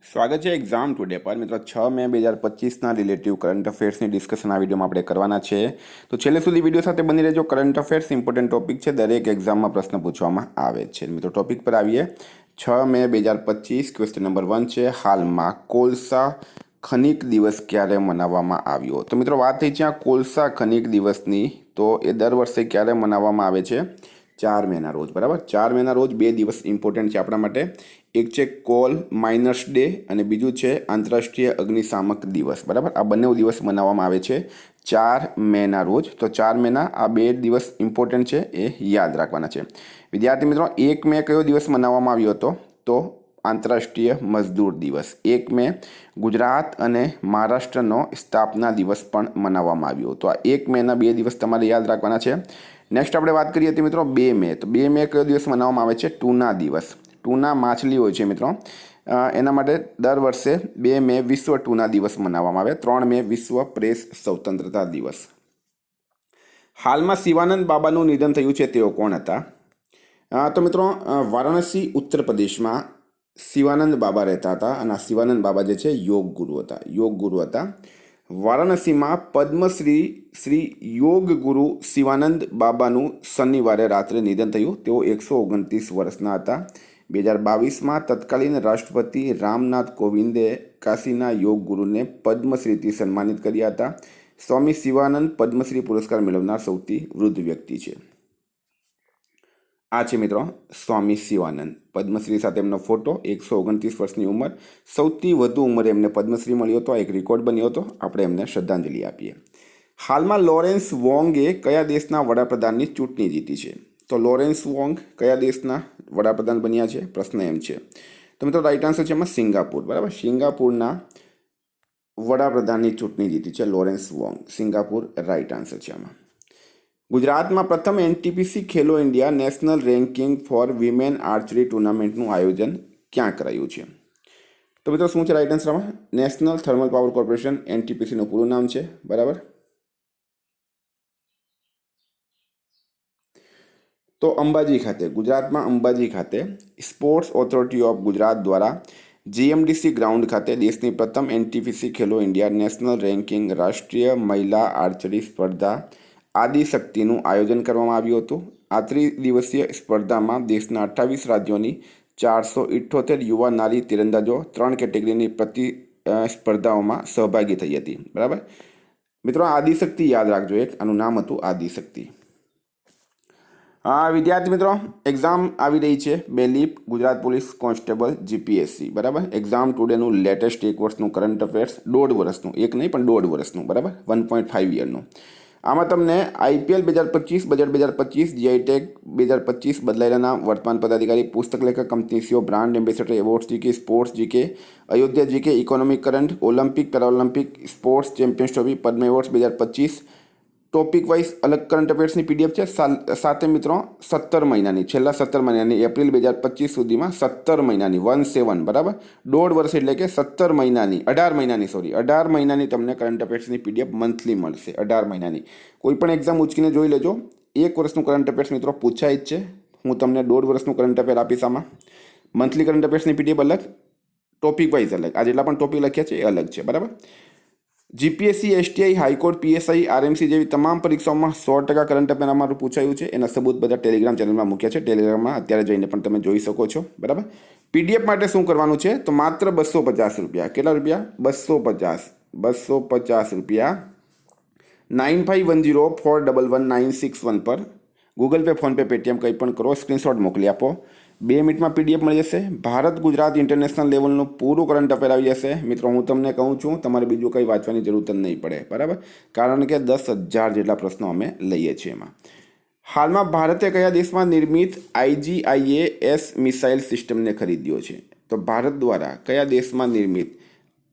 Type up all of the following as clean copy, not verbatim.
સ્વાગત છે exam today પર મિત્રો 6 મે 2025ના રિલેટિવ કરંટ અફેર્સની ડિસ્કશન આ વિડીયોમાં આપણે કરવાના છે. તો છેલ્લે સુધી વિડીયો સાથે બની રહેજો. કરંટ અફેર્સ ઇમ્પોર્ટન્ટ ટોપિક છે, દરેક એક્ઝામમાં પ્રશ્ન પૂછવામાં આવે છે. મિત્રો ટોપિક પર આવીએ. 6 મે 2025 ક્વેશ્ચન નંબર 1 છે, હાલમાં કોલસા ખનિક દિવસ ક્યારે મનાવવામાં આવ્યો? તો મિત્રો વાત થઈ છે આ કોલસા ખનિક દિવસની. તો એ દર વર્ષે ક્યારે મનાવવામાં આવે છે? 4 મેના રોજ. બરાબર, 4 મેના રોજ બે દિવસ ઇમ્પોર્ટન્ટ છે આપણા માટે. એક છે કોલ માઇનર્સ ડે અને બીજું છે આંતરરાષ્ટ્રીય અગ્નિશામક દિવસ. બરાબર, આ બંને દિવસ મનાવવામાં આવે છે 4 મેના રોજ. તો 4 મેના આ બે દિવસ ઇમ્પોર્ટન્ટ છે, એ યાદ રાખવાના છે. વિદ્યાર્થી મિત્રો, 1 મે કયો દિવસ મનાવવામાં આવ્યો હતો? તો આંતરરાષ્ટ્રીય મજદૂર દિવસ. 1 મે ગુજરાત અને મહારાષ્ટ્રનો સ્થાપના દિવસ પણ મનાવવામાં આવ્યો. તો આ 1 મેના બે દિવસ તમારે યાદ રાખવાના છે. નેક્સ્ટ આપણે વાત કરીએ તો મિત્રો 2 મે. તો 2 મે કયો દિવસ મનાવવામાં આવે છે? ટૂના દિવસ. ટૂના માછલી હોય છે મિત્રો, એના માટે દર વર્ષે 2 મે વિશ્વ ટૂના દિવસ મનાવવામાં આવે. 3 મે વિશ્વ પ્રેસ સ્વતંત્રતા દિવસ. હાલમાં શિવાનંદ બાબાનું નિધન થયું છે, તેઓ કોણ હતા? તો મિત્રો વારાણસી ઉત્તર પ્રદેશમાં શિવાનંદ બાબા રહેતા હતા અને આ શિવાનંદ બાબા જે છે યોગ ગુરુ હતા. વારાણસીમાં પદ્મશ્રી શ્રી યોગ ગુરુ શિવાનંદ બાબાનું શનિવારે રાત્રે નિધન થયું. તેઓ 129 વર્ષના હતા. 2022માં તત્કાલીન રાષ્ટ્રપતિ રામનાથ કોવિંદે કાશીના યોગ ગુરુને પદ્મશ્રીથી સન્માનિત કર્યા હતા. સ્વામી શિવાનંદ પદ્મશ્રી પુરસ્કાર મેળવનાર સૌથી વૃદ્ધ વ્યક્તિ છે. આ છે મિત્રો સ્વામી શિવાનંદ. પદ્મશ્રી સાથે એમનો ફોટો. 129 વર્ષની ઉંમર, સૌથી વધુ ઉંમરે એમને પદ્મશ્રી મળ્યો હતો. એક રેકોર્ડ બન્યો હતો. આપણે એમને શ્રદ્ધાંજલિ આપીએ. હાલમાં લોરેન્સ વોંગે કયા દેશના વડાપ્રધાનની ચૂંટણી જીતી છે? તો લોરેન્સ વોંગ કયા દેશના વડાપ્રધાન બન્યા છે? પ્રશ્ન એમ છે. તો મિત્રો રાઈટ આન્સર છે એમાં સિંગાપુર. બરાબર, સિંગાપુરના વડાપ્રધાનની ચૂંટણી જીતી છે Lawrence Wong. Singapore right answer છે આમાં. ગુજરાતમાં પ્રથમ NTPC Khelo India national ranking for women archery ટુર્નામેન્ટનું આયોજન ક્યાં કરાયું છે? તો મિત્રો શું છે રાઈટ આન્સરમાં? નેશનલ થર્મલ પાવર કોર્પોરેશન, એનટીપીસીનું પૂરું નામ છે. બરાબર, તો અંબાજી ખાતે, ગુજરાતમાં અંબાજી ખાતે સ્પોર્ટ્સ ઓથોરિટી ઓફ ગુજરાત દ્વારા જીએમડીસી ગ્રાઉન્ડ ખાતે દેશની પ્રથમ NTPC Khelo India national ranking રાષ્ટ્રીય મહિલા આર્ચરી સ્પર્ધા આદિશક્તિનું આયોજન કરવામાં આવ્યું હતું. આ ત્રિદિવસીય સ્પર્ધામાં દેશના 28 રાજ્યોની 478 યુવા નારી તીરંદાજો 3 કેટેગરીની સ્પર્ધાઓમાં સહભાગી થઈ હતી. બરાબર મિત્રો, આદિશક્તિ યાદ રાખજો, એક આનું નામ હતું આદિશક્તિ. વિદ્યાર્થી મિત્રો, એક્ઝામ આવી રહી છે બેલીપ ગુજરાત પોલીસ કોન્સ્ટેબલ જીપીએસસી. બરાબર, એક્ઝામ ટુડેનું લેટેસ્ટ એક વર્ષનું કરંટ અફેર્સ, 1.5 વર્ષનું, એક નહીં પણ 1.5 વર્ષનું. બરાબર, 1.5 યરનું. આમાં તમને આઈપીએલ 2025, બજેટ 2025, જીઆઈટેક 2025, બદલાયેલા વર્તમાન પદાધિકારી, પુસ્તક લેખક, company CEO, brand ambassador, awards GK, sports GK, Ayodhya GK, economic current, Olympic para Olympic, sports champions trophy, Padma awards 2025, topic wise અલગ કરંટ અફેર્સની પીડીએફ છે. સાથે મિત્રો 17 મહિનાની, છેલ્લા 17 મહિનાની, એપ્રિલ 2025 સુધીમાં 17 મહિનાની 17, બરાબર, 1.5 વર્ષ એટલે કે 17 મહિનાની, 18 મહિનાની તમને કરંટ અફેર્સની પીડીએફ મંથલી મળશે. 18 મહિનાની. કોઈ પણ એક્ઝામ ઉચકીને જોઈ લેજો. 1 વર્ષનું કરંટ અફેર્સ મિત્રો પૂછાય જ છે. હું તમને 1.5 વર્ષનું કરંટ અફેર આપીશ. આમાં મંથલી કરંટ અફેર્સની પીડીએફ અલગ, ટોપિક વાઇઝ અલગ. આ જેટલા પણ ટોપિક લખ્યા છે એ અલગ છે. બરાબર, GPSC, STI, high court, PSI, RMC જેવી તમામ પરીક્ષાઓમાં 100% કરંટ અફેર અમારું પૂછાયું છે. એના સબૂત બધા ટેલિગ્રામ ચેનલમાં મૂક્યા છે. ટેલિગ્રામમાં અત્યારે જઈને પણ તમે જોઈ શકો છો. બરાબર, પીડીએફ માટે શું કરવાનું છે? તો માત્ર 250 રૂપિયા. કેટલા રૂપિયા? 250 રૂપિયા 9510411961 પર ગૂગલ પે, ફોનપે, પેટીએમ કંઈ પણ કરો, સ્ક્રીનશોટ મોકલી આપો. 2 મિનિટમાં પીડીએફ મળી જશે. ભારત ગુજરાત ઇન્ટરનેશનલ લેવલનું પૂરું કરંટ અફેર આવી જશે. મિત્રો હું તમને કહું છું, તમારે બીજું કંઈ વાંચવાની જરૂર જ નહીં પડે. બરાબર, કારણ કે 10,000 જેટલા પ્રશ્નો અમે લઈએ છીએ એમાં. હાલમાં ભારતે કયા દેશમાં નિર્મિત IGIAS મિસાઇલ સિસ્ટમને ખરીદ્યો છે? તો ભારત દ્વારા કયા દેશમાં નિર્મિત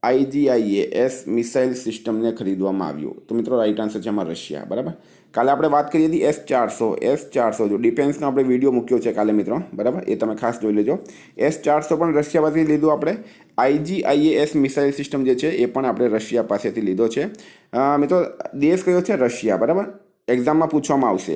IGIAS મિસાઇલ સિસ્ટમને ખરીદવામાં આવ્યું? તો મિત્રો રાઈટ આન્સર છે એમાં રશિયા. બરાબર, કાલે આપણે વાત કરી હતી S400 જો ડિફેન્સનો આપણે વિડીયો મૂક્યો છે કાલે મિત્રો. બરાબર, એ તમે ખાસ જોઈ લેજો. S400 પણ રશિયા પાસેથી લીધું આપણે. IGIAS મિસાઇલ સિસ્ટમ જે છે એ પણ આપણે રશિયા પાસેથી લીધો છે. મિત્રો દેશ કયો છે? રશિયા. બરાબર, એક્ઝામમાં પૂછવામાં આવશે.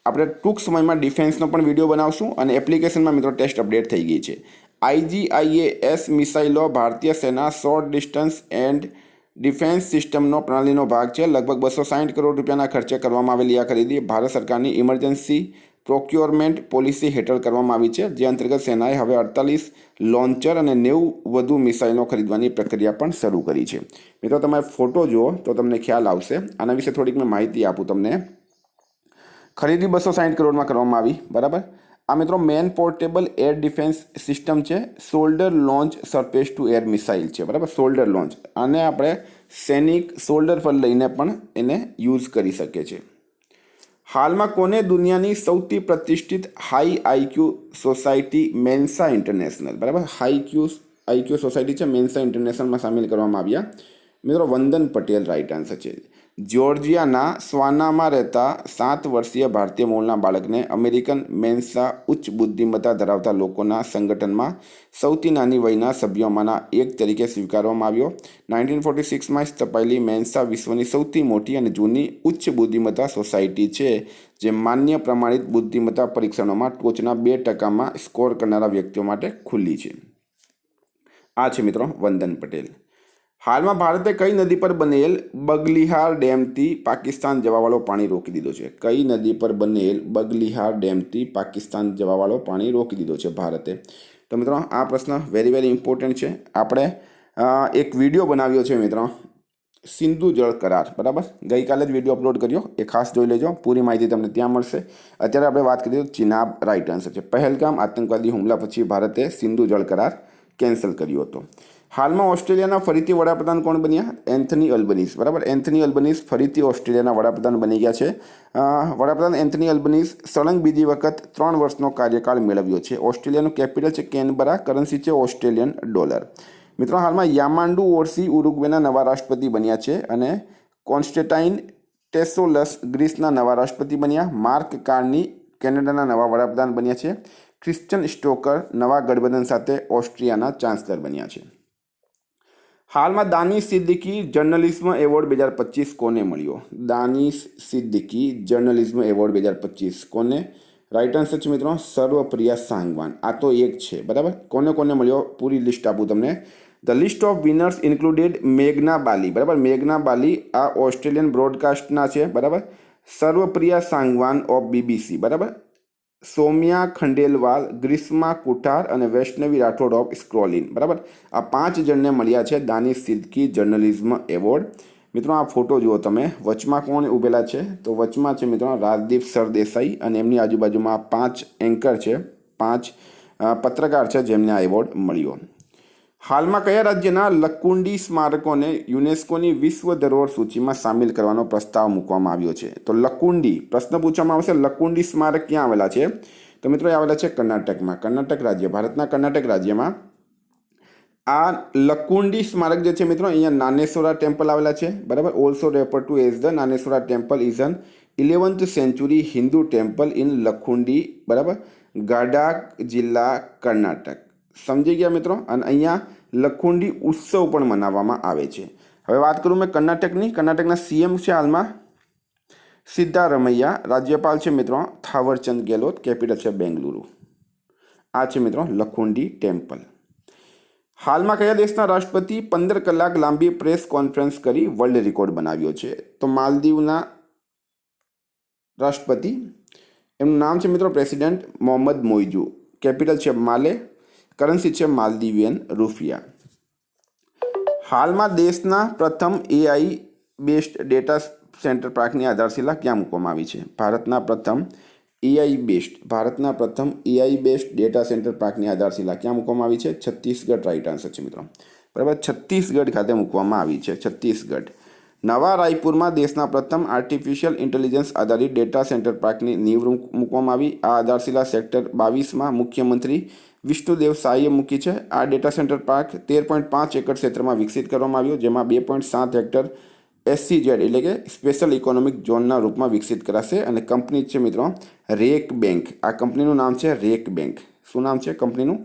આપણે ટૂંક સમયમાં ડિફેન્સનો પણ વિડીયો બનાવશું અને એપ્લિકેશનમાં મિત્રો ટેસ્ટ અપડેટ થઈ ગઈ છે. IGIAS મિસાઇલો ભારતીય સેના શોર્ટ ડિસ્ટન્સ એન્ડ ડિફેન્સ સિસ્ટમનો પ્રણાલીનો ભાગ છે. લગભગ 260 કરોડ રૂપિયાના ખર્ચે કરવામાં આવેલી આ ખરીદી ભારત સરકારની ઇમરજન્સી પ્રોક્યોરમેન્ટ પોલિસી હેઠળ કરવામાં આવી છે, જે અંતર્ગત સેનાએ હવે 48 લોન્ચર અને 90 વધુ મિસાઇલો ખરીદવાની પ્રક્રિયા પણ શરૂ કરી છે. મિત્રો, તમે ફોટો જુઓ તો તમને ખ્યાલ આવશે. આના વિશે થોડીક મેં માહિતી આપું તમને. ખરીદી 260 કરોડમાં કરવામાં આવી, બરાબર. આ મિત્રો man portable air defence system છે. Shoulder launch surface to air missile છે, બરાબર. શોલ્ડર લોન્ચ, આને આપણે સૈનિક શોલ્ડર પર લઈને પણ એને યુઝ કરી શકે છે. હાલમાં કોને દુનિયાની સૌથી પ્રતિષ્ઠિત હાઈ આઈક્યુ સોસાયટી મેન્સા ઇન્ટરનેશનલ, બરાબર, આઈક્યુ સોસાયટી છે મેન્સા ઇન્ટરનેશનલમાં સામેલ કરવામાં આવ્યા? મિત્રો, વંદન પટેલ રાઈટ આન્સર છે. જ્યોર્જિયાના સ્વાનામાં રહેતા 7 વર્ષીય ભારતીય મૂળના બાળકને અમેરિકન મેન્સા ઉચ્ચ બુદ્ધિમત્તા ધરાવતા લોકોના સંગઠનમાં સૌથી નાની વયના સભ્યોમાંના એક તરીકે સ્વીકારવામાં આવ્યો. 1946માં સ્થપાયેલી મેન્સા વિશ્વની સૌથી મોટી અને જૂની ઉચ્ચ બુદ્ધિમત્તા સોસાયટી છે, જે માન્ય પ્રમાણિત બુદ્ધિમત્તા પરીક્ષણોમાં ટોચના 2% સ્કોર કરનારા વ્યક્તિઓ માટે ખુલ્લી છે. આ છે મિત્રો વંદન પટેલ. હાલમાં ભારતે કઈ નદી પર બનેલ બગલીહાર ડેમથી પાકિસ્તાન જવાવાળો પાણી રોકી દીધો છે? કઈ નદી પર બનેલ બગલીહાર ડેમથી પાકિસ્તાન જવાવાળો પાણી રોકી દીધો છે ભારતે? તો મિત્રો, આ પ્રશ્ન વેરી ઇમ્પોર્ટન્ટ છે. આપણે એક વિડીયો બનાવ્યો છે મિત્રો, સિંધુ જળ કરાર, બરાબર. ગઈકાલે જ વિડીયો અપલોડ કર્યો, એ ખાસ જોઈ લેજો. પૂરી માહિતી તમને ત્યાં મળશે. અત્યારે આપણે વાત કરીએ તો ચિનાબ રાઈટ આન્સર છે. પહેલગામ આતંકવાદી હુમલા પછી ભારતે સિંધુ જળ કરાર કેન્સલ કર્યો હતો. હાલમાં ઓસ્ટ્રેલિયાના ફરીથી વડાપ્રધાન કોણ બન્યા? એન્થની અલ્બનીઝ, બરાબર. એન્થની અલ્બનીઝ ફરીથી ઓસ્ટ્રેલિયાના વડાપ્રધાન બની ગયા છે. વડાપ્રધાન એન્થની અલ્બનીઝ સળંગ બીજી વખત 3 વર્ષનો કાર્યકાળ મેળવ્યો છે. ઓસ્ટ્રેલિયાનું કેપિટલ છે કેનબરા, કરન્સી છે ઓસ્ટ્રેલિયન ડોલર. મિત્રો, હાલમાં યામાંડુ ઓર્સી ઉરુગ્વેના નવા રાષ્ટ્રપતિ બન્યા છે અને કોન્સ્ટેટાઇન ટેસોલસ ગ્રીસના નવા રાષ્ટ્રપતિ બન્યા. માર્ક કાર્ની કેનેડાના નવા વડાપ્રધાન બન્યા છે. ક્રિશ્ચન સ્ટોકર નવા ગઠબંધન સાથે ઓસ્ટ્રિયાના ચાન્સલર બન્યા છે. હાલમાં દાનિશ સિદ્દીકી જર્નલિઝમ એવોર્ડ 2025 કોને મળ્યો? દાનિશ સિદ્દીકી જર્નલિઝમ એવોર્ડ 2025 કોને? રાઈટ આન્સર છે મિત્રો સર્વપ્રિયા સાંગવાન. આ તો એક છે, બરાબર. કોને કોને મળ્યો પૂરી લિસ્ટ આપું તમને. The list of winners included મેઘના બાલી, બરાબર. મેઘના બાલી આ ઓસ્ટ્રેલિયન બ્રોડકાસ્ટના છે, બરાબર. સર્વપ્રિયા સાંગવાન ઓફ BBC, બરાબર. સૌમ્યા ખંડેલવાલ, ગ્રીષ્મા કુઠાર અને વૈષ્ણવી રાઠોડ ઓફ સ્ક્રોલિન, બરાબર. આ 5 જણને મળ્યા છે દાનિશ સિદ્દીકી જર્નલિઝમ એવોર્ડ. મિત્રો, આ ફોટો જુઓ તમે. વચમાં કોણ ઊભેલા છે? તો વચમાં છે મિત્રો રાજદીપ સરદેસાઈ અને એમની આજુબાજુમાં 5 એન્કર છે, 5 પત્રકાર છે જેમને આ એવોર્ડ મળ્યો. હાલમાં કયા રાજ્યના લકુંડી સ્મારકોને યુનેસ્કોની વિશ્વ ધરોહર સૂચિમાં સામેલ કરવાનો પ્રસ્તાવ મૂકવામાં આવ્યો છે? તો લકુંડી, પ્રશ્ન પૂછવામાં આવશે લકુંડી સ્મારક ક્યાં આવેલા છે? તો મિત્રો, એ આવેલા છે કર્ણાટકમાં. કર્ણાટક રાજ્ય, ભારતના કર્ણાટક રાજ્યમાં આ લકુંડી સ્મારક જે છે મિત્રો, અહીંયા નાનેશ્વરા ટેમ્પલ આવેલા છે, બરાબર. Also refer to as the Naneshwara temple is an 11th century Hindu temple in Lakkundi, બરાબર, ગડાક જિલ્લા, કર્ણાટક. સમજી ગયા મિત્રો? અને અહીંયા લખુંડી ઉત્સવ પણ મનાવવામાં આવે છે. હવે વાત કરું મેં કર્ણાટકની. કર્ણાટકના CM છે હાલમાં સિદ્ધારમૈયા, રાજ્યપાલ છે મિત્રો થાવરચંદ ગેહલોત, કેપિટલ છે બેંગલુરુ. આ છે મિત્રો લખુંડી ટેમ્પલ. હાલમાં કયા દેશના રાષ્ટ્રપતિ 15 કલાક લાંબી પ્રેસ કોન્ફરન્સ કરી વર્લ્ડ રેકોર્ડ બનાવ્યો છે? તો માલદીવના રાષ્ટ્રપતિ, એમનું નામ છે મિત્રો પ્રેસિડેન્ટ મોહમ્મદ મોઇઝુ, કેપિટલ છે માલે, કરન્સી છે માલદીવિયન રૂપિયા. હાલમાં દેશના પ્રથમ AI બેસ્ડ ડેટા સેન્ટર પાર્કની આધારશિલા ક્યાં મૂકવામાં આવી છે? ભારતના પ્રથમ AI બેસ્ડ ડેટા સેન્ટર પાર્કની આધારશિલા ક્યાં મૂકવામાં આવી છે? છત્તીસગઢ રાઈટ આન્સર છે મિત્રો, બરાબર. છત્તીસગઢ ખાતે મૂકવામાં આવી છે, છત્તીસગઢ. નવા રાયપુરમાં દેશના પ્રથમ આર્ટિફિશિયલ ઇન્ટેલિજન્સ આધારિત ડેટા સેન્ટર પાર્કની નીંવ મૂકવામાં આવી. આ આધારશિલા સેક્ટર 22માં મુખ્યમંત્રી વિષ્ણુદેવ સાઈએ મૂકી છે. આ ડેટા સેન્ટર પાર્ક 13.5 એકર ક્ષેત્રમાં વિકસિત કરવામાં આવ્યો, જેમાં 2.7 હેક્ટર SEZ એટલે કે સ્પેશિયલ ઇકોનોમિક ઝોનના રૂપમાં વિકસિત કરાશે. અને કંપની છે મિત્રો રેક બેંક. આ કંપનીનું નામ છે રેક બેંક. શું નામ છે કંપનીનું?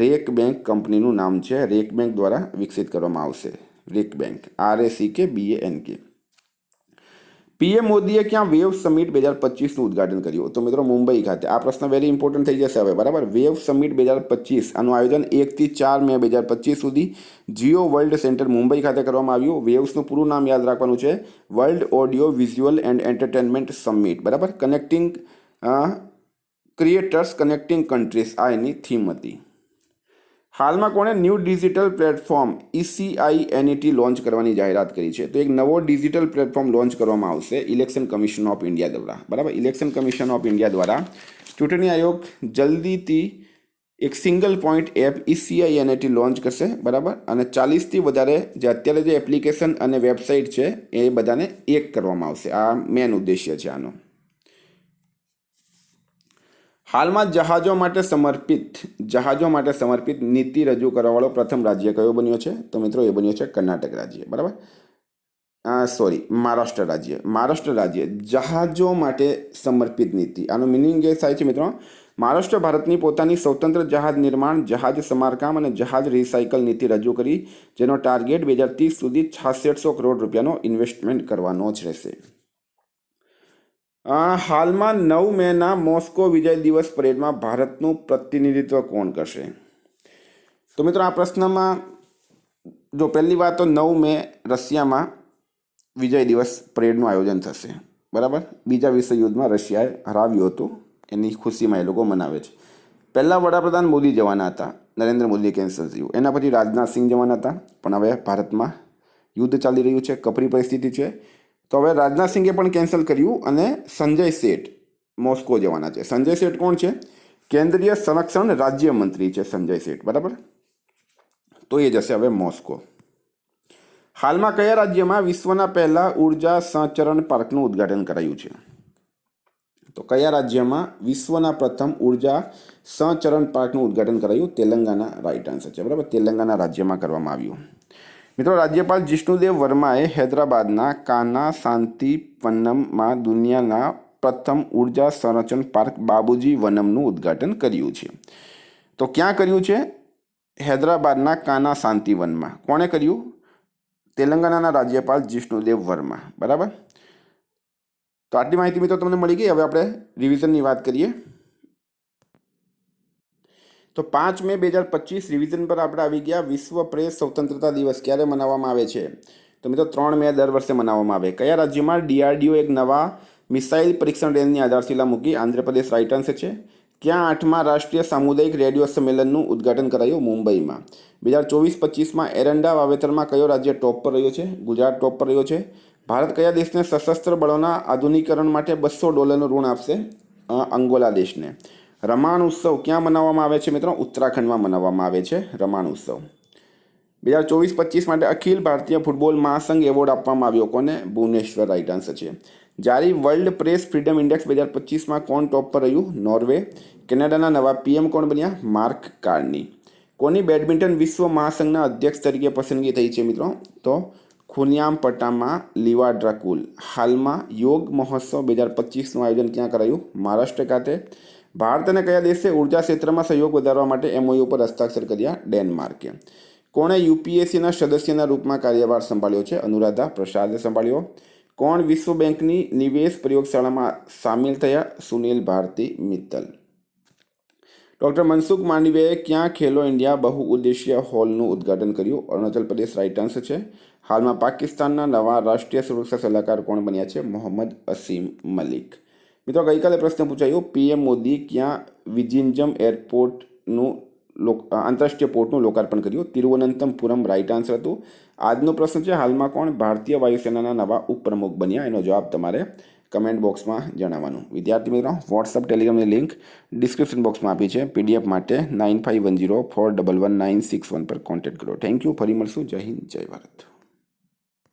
રેક બેંક કંપનીનું નામ છે. રેક બેંક દ્વારા વિકસિત કરવામાં આવશે. Rack bank, RACKBANK. પીએમ મોદીએ ક્યાં વેવ સમિટ 2025નું ઉદ્ઘાટન કર્યું? તો મિત્રો મુંબઈ ખાતે. આ પ્રશ્ન વેરી ઇમ્પોર્ટન્ટ થઈ જશે હવે, બરાબર. વેવ સમિટ 2025 આનું આયોજન 1 થી 4 મે 2025 સુધી જીઓ વર્લ્ડ સેન્ટર મુંબઈ ખાતે કરવામાં આવ્યું. વેવ્સનું પૂરું નામ યાદ રાખવાનું છે, world audio visual and entertainment summit, બરાબર. કનેક્ટિંગ ક્રિએટર્સ, કનેક્ટિંગ કન્ટ્રીઝ, આ એની થીમ હતી. હાલમાં કોણે new digital platform ECINET launch કરવાની જાહેરાત કરી છે? તો એક નવો ડિજિટલ પ્લેટફોર્મ લોન્ચ કરવામાં આવશે ઇલેક્શન કમિશન ઓફ ઇન્ડિયા દ્વારા, બરાબર. ઇલેક્શન કમિશન ઓફ ઇન્ડિયા દ્વારા ચૂંટણી આયોગ જલ્દીથી એક single point app ECINET launch કરશે, બરાબર. અને 40થી વધારે જે અત્યારે જે એપ્લિકેશન અને વેબસાઇટ છે એ બધાને એક કરવામાં આવશે. આ મેન ઉદ્દેશ્ય છે આનો. હાલમાં જહાજો માટે સમર્પિત નીતિ રજૂ કરવાવાળો પ્રથમ રાજ્ય કયો બન્યો છે? તો મિત્રો એ બન્યો છે કર્ણાટક રાજ્ય, બરાબર. મહારાષ્ટ્ર રાજ્ય જહાજો માટે સમર્પિત નીતિ. આનો મિનિંગ એ થાય છે મિત્રો, મહારાષ્ટ્ર ભારતની પોતાની સ્વતંત્ર જહાજ નિર્માણ, જહાજ સમારકામ અને જહાજ રિસાયકલ નીતિ રજૂ કરી, જેનો ટાર્ગેટ 2030 સુધી 6600 કરોડ રૂપિયાનો ઇન્વેસ્ટમેન્ટ કરવાનો જ રહેશે. હાલમાં 9 મેના મોસ્કો વિજય દિવસ પરેડમાં ભારતનું પ્રતિનિધિત્વ કોણ કરશે? તો મિત્રો આ પ્રશ્નમાં જો પહેલી વાત તો 9 મે રશિયામાં વિજય દિવસ પરેડનું આયોજન થશે, બરાબર. બીજા વિશ્વયુદ્ધમાં રશિયાએ હરાવ્યું હતું, એની ખુશીમાં એ લોકો મનાવે છે. પહેલાં વડાપ્રધાન મોદી જવાના હતા, નરેન્દ્ર મોદી કેન્સલ થયું. એના પછી રાજનાથસિંહ જવાના હતા, પણ હવે ભારતમાં યુદ્ધ ચાલી રહ્યું છે, કપરી પરિસ્થિતિ છે, તો હવે રાજનાથસિંહે પણ કેન્સલ કર્યું અને સંજય સેઠ મોસ્કો જવાના છે. સંજય સેઠ કોણ છે? કેન્દ્રીય સંરક્ષણ રાજ્યમંત્રી છે સંજય સેઠ, બરાબર. તો એ જશે હવે મોસ્કો. હાલમાં કયા રાજ્યમાં વિશ્વના પહેલા ઉર્જા સંચરણ પાર્કનું ઉદ્ઘાટન કરાયું છે? તો કયા રાજ્યમાં વિશ્વના પ્રથમ ઉર્જા સંચરણ પાર્કનું ઉદ્ઘાટન કરાયું? તેલંગાના રાઇટ આન્સર છે, બરાબર. તેલંગાના રાજ્યમાં કરવામાં આવ્યું. મિત્રો રાજ્યપાલ જિષ્ણુદેવ વર્માએ હૈદરાબાદના કાના શાંતિવનમમાં દુનિયાના પ્રથમ ઉર્જા સંરક્ષણ પાર્ક બાબુજી વનમનું ઉદ્ઘાટન કર્યું છે. તો ક્યાં કર્યું છે? હૈદરાબાદના કાના શાંતિવનમાં. કોણે કર્યું? તેલંગાનાના રાજ્યપાલ જિષ્ણુદેવ વર્મા, બરાબર. તો આટલી માહિતી મિત્રો તમને મળી ગઈ. હવે આપણે રિવિઝનની વાત કરીએ. તો 5 મે 2025 રિવિઝન પર આપણે આવી ગયા. વિશ્વ પ્રેસ સ્વતંત્રતા દિવસ ક્યારે મનાવવામાં આવે છે? તો મિત્રો 3 મે દર વર્ષે મનાવવામાં આવે. કયા રાજ્યમાં DRDO એક નવા મિસાઇલ પરીક્ષણ રેન્જની આધારશિલા મૂકી? આંધ્રપ્રદેશ રાઇટ આન્સર છે. ક્યાં 8મા રાષ્ટ્રીય સામુદાયિક રેડિયો સંમેલનનું ઉદ્ઘાટન કરાયું? મુંબઈમાં. 2024-25માં એરંડા વાવેતરમાં કયો રાજ્ય ટોપ પર રહ્યો છે? ગુજરાત ટોપ પર રહ્યો છે. ભારત કયા દેશને સશસ્ત્ર બળોના આધુનિકરણ માટે $200 ઋણ આપશે? અંગોલા દેશને. રમાણ ઉત્સવ ક્યાં મનાવવામાં આવે છે મિત્રો? ઉત્તરાખંડમાં મનાવવામાં આવે છે રમાણ ઉત્સવ. 2024-25 માટે અખિલ ભારતીય ફૂટબોલ મહાસંઘ એવોર્ડ આપવામાં આવ્યો કોને? ભુવનેશ્વર રાઇટ આન્સર છે. જારી વર્લ્ડ પ્રેસ ફ્રીડમ ઇન્ડેક્સ 2025માં કોણ ટોપ પર રહ્યું? નોર્વે. કેનેડાના નવા PM કોણ બન્યા? માર્ક કાર્ની. કોની બેડમિન્ટન વિશ્વ મહાસંઘના અધ્યક્ષ તરીકે પસંદગી થઈ છે મિત્રો? તો ખુનિયામ પટામાં લીવાડ્રાકુલ. હાલમાં યોગ મહોત્સવ 2025નું આયોજન ક્યાં કરાયું? મહારાષ્ટ્ર ખાતે. ભારત અને કયા દેશે ઉર્જા ક્ષેત્રમાં સહયોગ વધારવા માટે MOU પર હસ્તાક્ષર કર્યા? ડેનમાર્કે. કોણે UPSCના સદસ્યના રૂપમાં કાર્યભાર સંભાળ્યો છે? અનુરાધા પ્રસાદે સંભાળ્યો. કોણ વિશ્વ બેંકની નિવેશ પ્રયોગશાળામાં સામેલ થયા? સુનિલ ભારતી મિત્તલ. ડૉક્ટર મનસુખ માંડવીયાએ ક્યાં ખેલો ઇન્ડિયા બહુઉદ્દેશીય હોલનું ઉદ્ઘાટન કર્યું? અરુણાચલ પ્રદેશ રાઇટ આન્સર છે. હાલમાં પાકિસ્તાનના નવા રાષ્ટ્રીય સુરક્ષા સલાહકાર કોણ બન્યા છે? મોહમ્મદ અસીમ મલિક. મિત્રો ગઈકાલે પ્રશ્ન પૂછાયો, PM મોદી ક્યાં વિજિંજમ એરપોર્ટનું આંતરરાષ્ટ્રીય પોર્ટનું લોકાર્પણ કર્યું? તિરુવનંતપુરમ રાઇટ આન્સર હતું. આજનો પ્રશ્ન છે, હાલમાં કોણ ભારતીય વાયુસેનાના નવા ઉપપ્રમુખ બન્યા? એનો જવાબ તમારે કમેન્ટ બોક્સમાં જણાવવાનું. વિદ્યાર્થી મિત્રો વોટ્સઅપ ટેલિગ્રામની લિંક ડિસ્ક્રિપ્શન બોક્સમાં આપી છે. PDF માટે 9510411961 પર કોન્ટેક્ટ કરો. Thank you. ફરી મળશું. જય હિન્દ, જય ભારત.